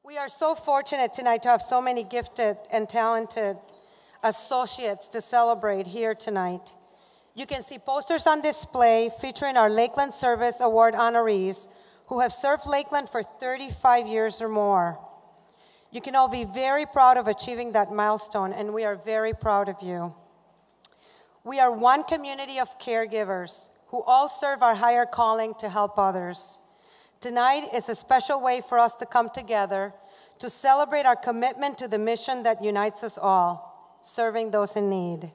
We are so fortunate tonight to have so many gifted and talented associates to celebrate here tonight. You can see posters on display featuring our Lakeland Service Award honorees who have served Lakeland for 35 years or more. You can all be very proud of achieving that milestone, and we are very proud of you. We are one community of caregivers who all serve our higher calling to help others. Tonight is a special way for us to come together to celebrate our commitment to the mission that unites us all, serving those in need.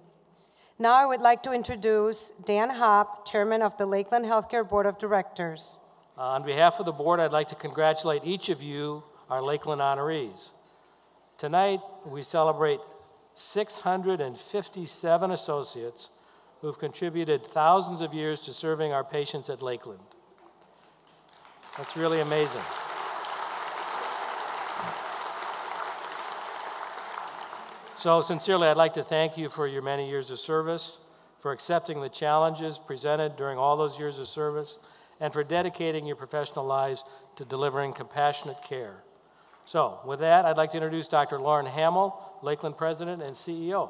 Now I would like to introduce Dan Hopp, Chairman of the Lakeland Healthcare Board of Directors. On behalf of the board, I'd like to congratulate each of you, our Lakeland honorees. Tonight, we celebrate 657 associates who've contributed thousands of years to serving our patients at Lakeland. That's really amazing. So sincerely, I'd like to thank you for your many years of service, for accepting the challenges presented during all those years of service, and for dedicating your professional lives to delivering compassionate care. So with that, I'd like to introduce Dr. Lauren Hamel, Lakeland President and CEO.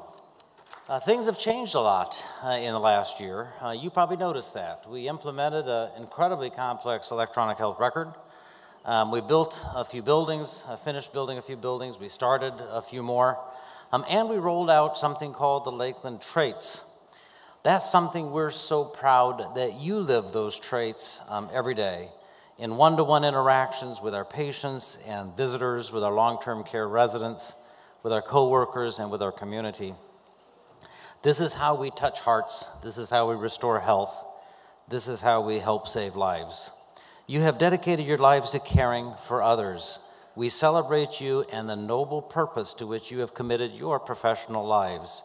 Things have changed a lot in the last year. You probably noticed that. We implemented an incredibly complex electronic health record. We built a few buildings, finished building a few buildings. We started a few more. And we rolled out something called the Lakeland Traits. That's something we're so proud that you live those traits every day in one-to-one interactions with our patients and visitors, with our long-term care residents, with our coworkers, and with our community. This is how we touch hearts. This is how we restore health. This is how we help save lives. You have dedicated your lives to caring for others. We celebrate you and the noble purpose to which you have committed your professional lives.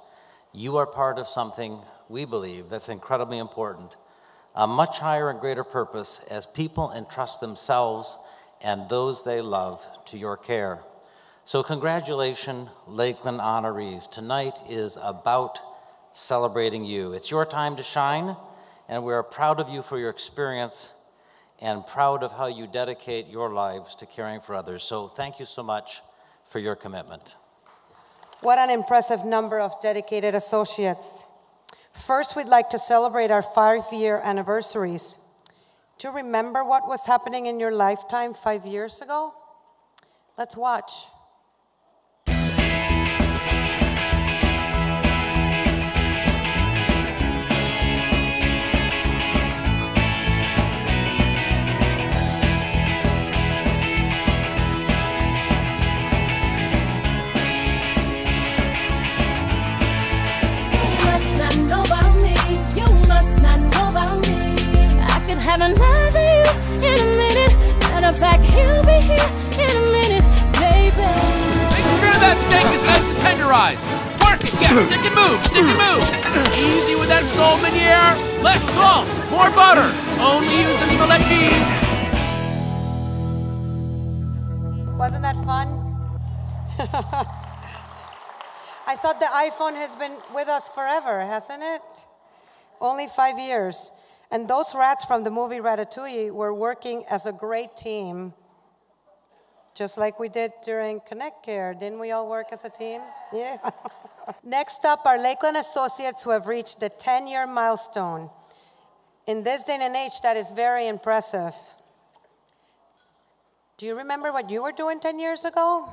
You are part of something, we believe, that's incredibly important, a much higher and greater purpose as people entrust themselves and those they love to your care. So congratulations, Lakeland honorees. Tonight is about celebrating you. It's your time to shine, and we are proud of you for your experience and proud of how you dedicate your lives to caring for others. So thank you so much for your commitment. What an impressive number of dedicated associates. First, we'd like to celebrate our 5-year anniversaries. Do you remember what was happening in your lifetime 5 years ago? Let's watch. Have another you in a minute. Matter of fact, he'll be here in a minute, baby. Make sure that steak is nice and tenderized. Work it, yeah, stick and move, stick and move. Easy with that sole meuniere. Less salt, more butter. Only use the Mozzarella cheese. Wasn't that fun? I thought the iPhone has been with us forever, hasn't it? Only 5 years. And those rats from the movie Ratatouille were working as a great team, just like we did during Connect Care. Didn't we all work as a team? Yeah. Next up, our Lakeland associates who have reached the 10-year milestone. In this day and age, that is very impressive. Do you remember what you were doing 10 years ago?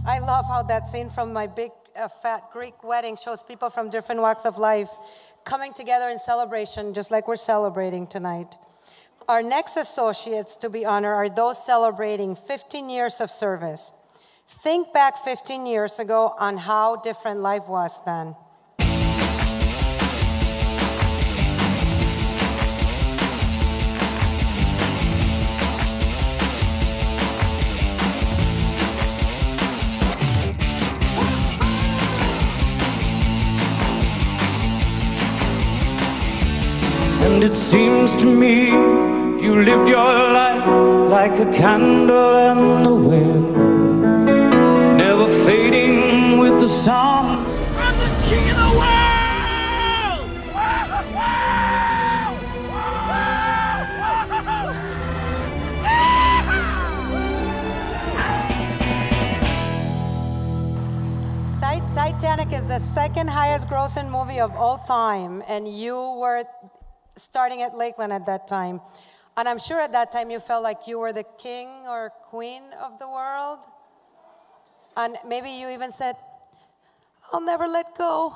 I love how that scene from my big fat Greek wedding shows people from different walks of life coming together in celebration, just like we're celebrating tonight. Our next associates to be honored are those celebrating 15 years of service. Think back 15 years ago on how different life was then. And it seems to me you lived your life like a candle in the wind, never fading with the sun. I'm the king of the world! Titanic is the second highest grossing movie of all time, and you were starting at Lakeland at that time. And I'm sure at that time you felt like you were the king or queen of the world. And maybe you even said, I'll never let go.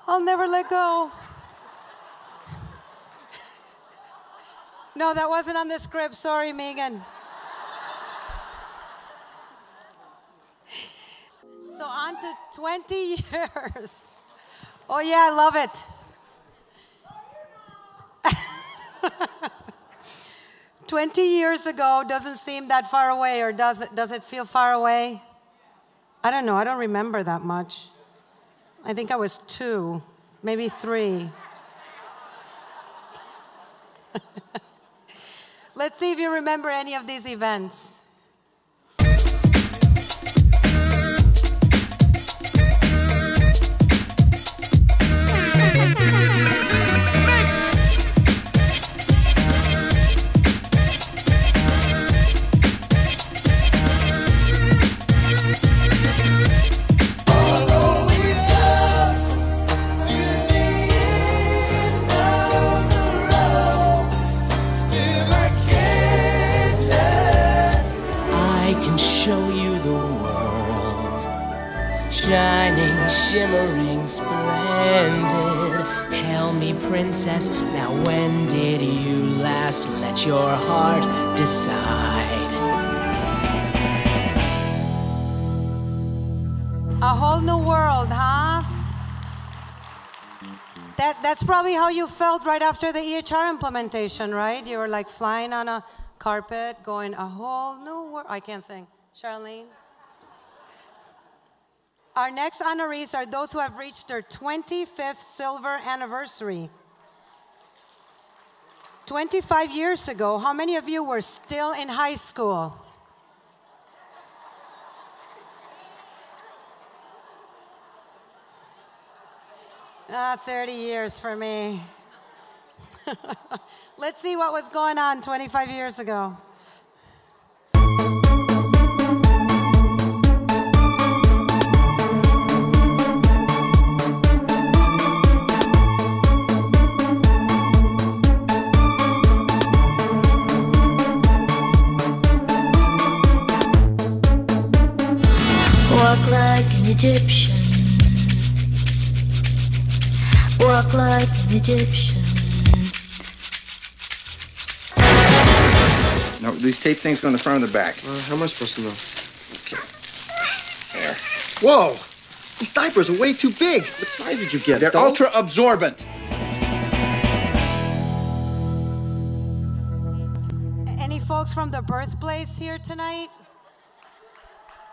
I'll never let go. No, that wasn't on the script. Sorry, Megan. So on to 20 years. Oh yeah, I love it. 20 years ago doesn't seem that far away, or does it feel far away? I don't know, I don't remember that much. I think I was 2, maybe 3. Let's see if you remember any of these events. Shining, shimmering, splendid. Tell me, princess, now when did you last let your heart decide? A whole new world, huh? That's probably how you felt right after the EHR implementation, right? You were like flying on a carpet, going a whole new world. I can't sing. Charlene? Our next honorees are those who have reached their 25th silver anniversary. 25 years ago, how many of you were still in high school? Ah, 30 years for me. Let's see what was going on 25 years ago. Walk like an Egyptian. Walk like an Egyptian. Now, these tape things go in the front or the back? How am I supposed to know? Okay. There. Whoa! These diapers are way too big. What size did you get? They're ultra absorbent. Any folks from the birthplace here tonight?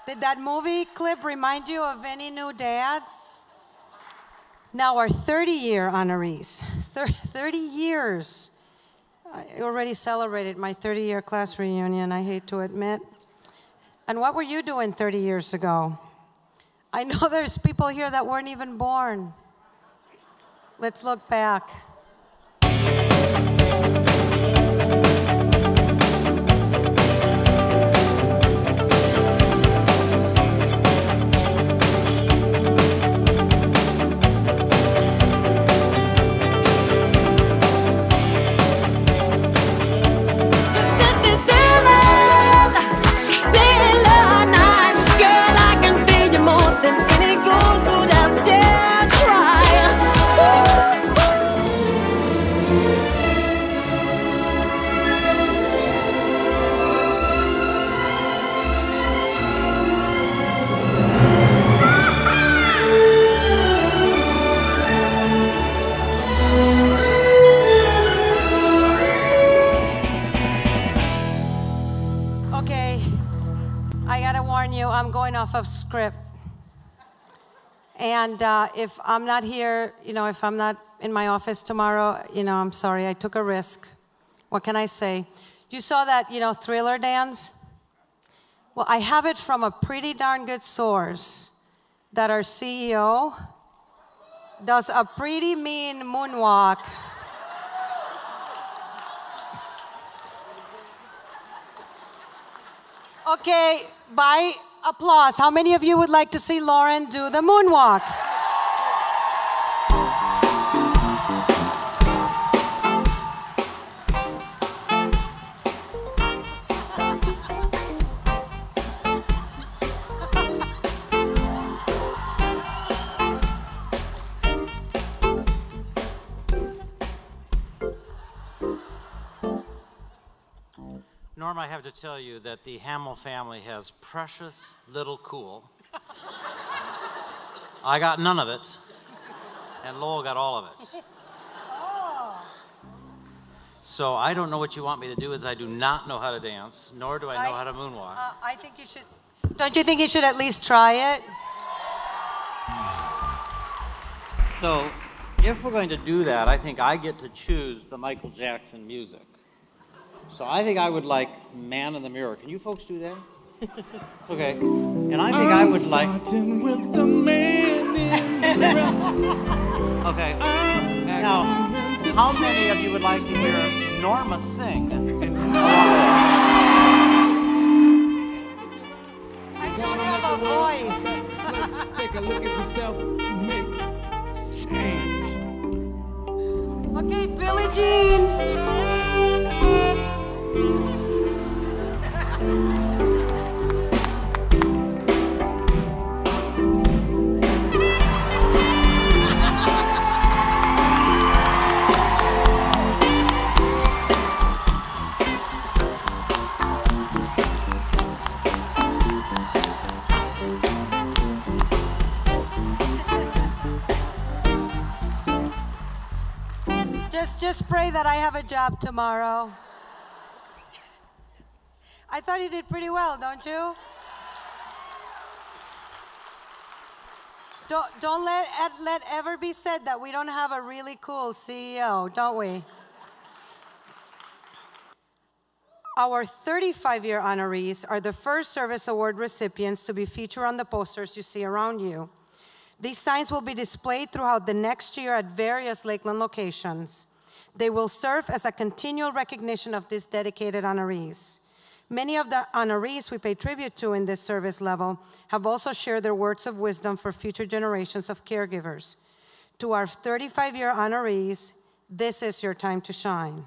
Did that movie clip remind you of any new dads? Now our 30-year honorees. 30 years. I already celebrated my 30-year class reunion, I hate to admit. And what were you doing 30 years ago? I know there's people here that weren't even born. Let's look back. off of script. And if I'm not here, if I'm not in my office tomorrow, I'm sorry, I took a risk. What can I say? You saw that, Thriller dance? Well, I have it from a pretty darn good source that our CEO does a pretty mean moonwalk. Okay, by applause, how many of you would like to see Lauren do the moonwalk? Norm, I have to tell you that the Hamel family has precious little cool. I got none of it, and Lowell got all of it. So I don't know what you want me to do, as I do not know how to dance, nor do I know how to moonwalk. I think you should, don't you think you should at least try it? So if we're going to do that, I think I get to choose the Michael Jackson music. So I think I would like Man in the Mirror. Can you folks do that? Okay. And I think I would like... with the man in the mirror. Okay. Now, how many of you would like to hear Norma sing? I don't have a voice. Let's take a look at yourself and make change. Okay, Billie Jean. Just pray that I have a job tomorrow. I thought you did pretty well, don't you? Don't let ever be said that we don't have a really cool CEO, don't we? Our 35-year honorees are the first service award recipients to be featured on the posters you see around you. These signs will be displayed throughout the next year at various Lakeland locations. They will serve as a continual recognition of these dedicated honorees. Many of the honorees we pay tribute to in this service level have also shared their words of wisdom for future generations of caregivers. To our 35-year honorees, this is your time to shine.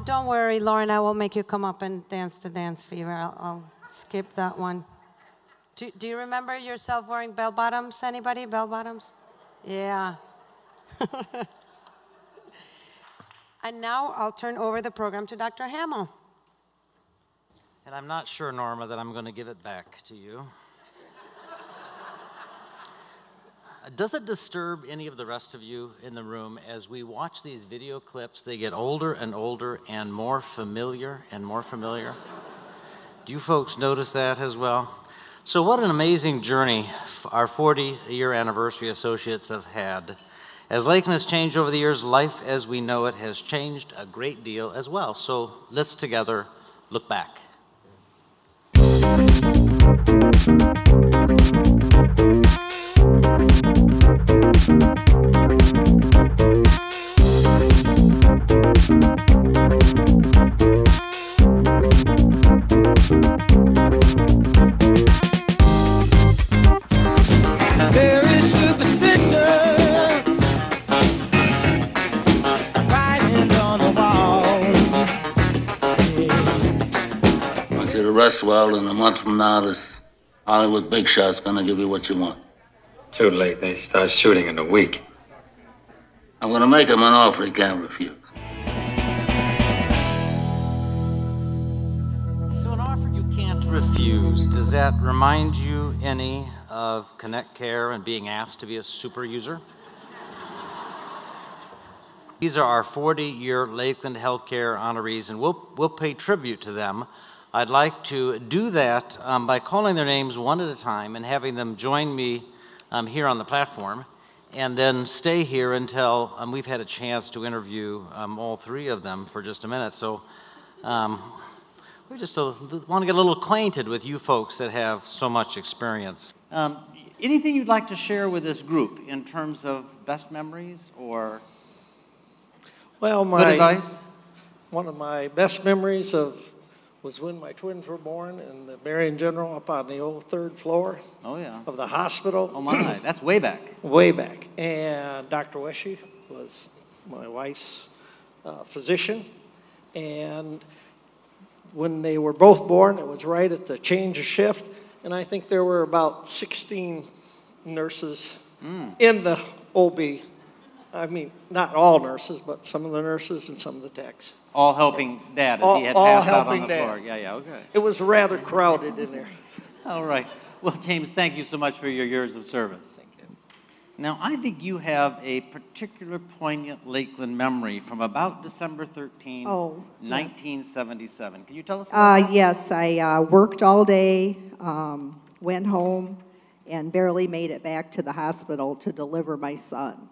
Don't worry, Lauren, I will make you come up and dance to Dance Fever. I'll skip that one. Do you remember yourself wearing bell bottoms? Anybody? Bell bottoms? Yeah. And now I'll turn over the program to Dr. Hamel. And I'm not sure, Norma, that I'm going to give it back to you. Does it disturb any of the rest of you in the room as we watch these video clips? They get older and older and more familiar and more familiar. Do you folks notice that as well? So what an amazing journey our 40-year anniversary associates have had. As Lakeland has changed over the years, life as we know it has changed a great deal as well. So let's together look back. dress well, in a month from now, this Hollywood big shot's gonna give you what you want. Too late. They start shooting in a week. I'm gonna make him an offer he can't refuse. So an offer you can't refuse, does that remind you any of Connect Care and being asked to be a super user? These are our 40-year Lakeland Healthcare honorees, and we'll pay tribute to them. I'd like to do that by calling their names one at a time and having them join me here on the platform, and then stay here until we've had a chance to interview all three of them for just a minute. So we just want to get a little acquainted with you folks that have so much experience. Anything you'd like to share with this group in terms of best memories or well, good advice? One of my best memories was when my twins were born in the Marion General up on the old 3rd floor of the hospital. Oh my, that's way back. Way back. And Dr. Weshy was my wife's physician. And when they were both born, it was right at the change of shift. And I think there were about 16 nurses in the OB. I mean, not all nurses, but some of the nurses and some of the techs. All helping Dad as he had passed out on the Dad. floor. Yeah, okay. It was rather crowded in there. All right. Well, James, thank you so much for your years of service. Thank you. Now, I think you have a particular poignant Lakeland memory from about December 13, 1977. Yes. Can you tell us about that? Yes, I worked all day, went home, and barely made it back to the hospital to deliver my son.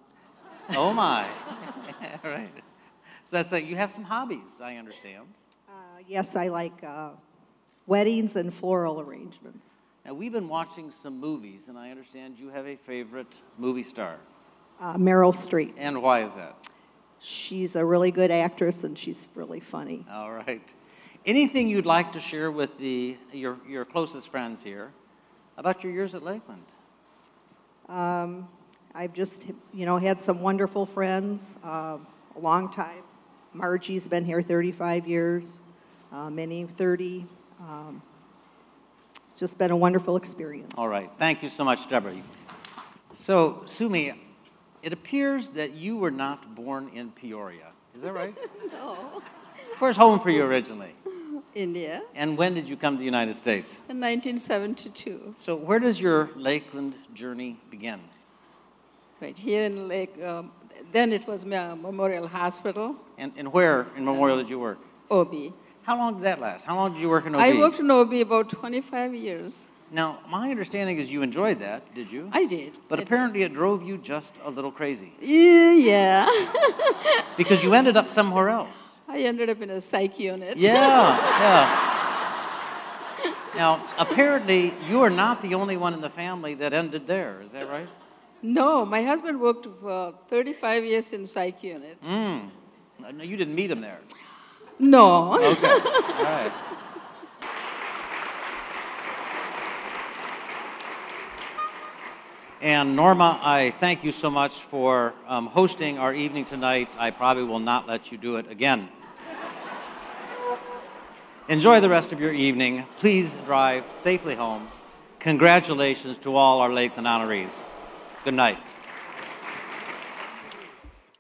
Oh, my. All right. So that's like, you have some hobbies, I understand. Yes, I like weddings and floral arrangements. Now, we've been watching some movies, and I understand you have a favorite movie star. Meryl Streep. And why is that? She's a really good actress, and she's really funny. All right. Anything you'd like to share with your closest friends here about your years at Lakeland? I've just, had some wonderful friends, a long time. Margie's been here 35 years, Minnie 30. It's just been a wonderful experience. All right. Thank you so much, Deborah. So, Sumi, it appears that you were not born in Peoria. Is that right? No. Where's home for you originally? India. And when did you come to the United States? In 1972. So where does your Lakeland journey begin? Right here in then it was Memorial Hospital. And where in Memorial did you work? OB. How long did that last? How long did you work in OB? I worked in OB about 25 years. Now, my understanding is you enjoyed that, did you? I did. But apparently it drove you just a little crazy. Yeah. Because you ended up somewhere else. I ended up in a psych unit. Yeah. Now, apparently you are not the only one in the family that ended there. Is that right? No, my husband worked for 35 years in psych unit. No, you didn't meet him there. No. Okay. All right. And Norma, I thank you so much for hosting our evening tonight. I probably will not let you do it again. Enjoy the rest of your evening. Please drive safely home. Congratulations to all our Lakeland honorees. Good night.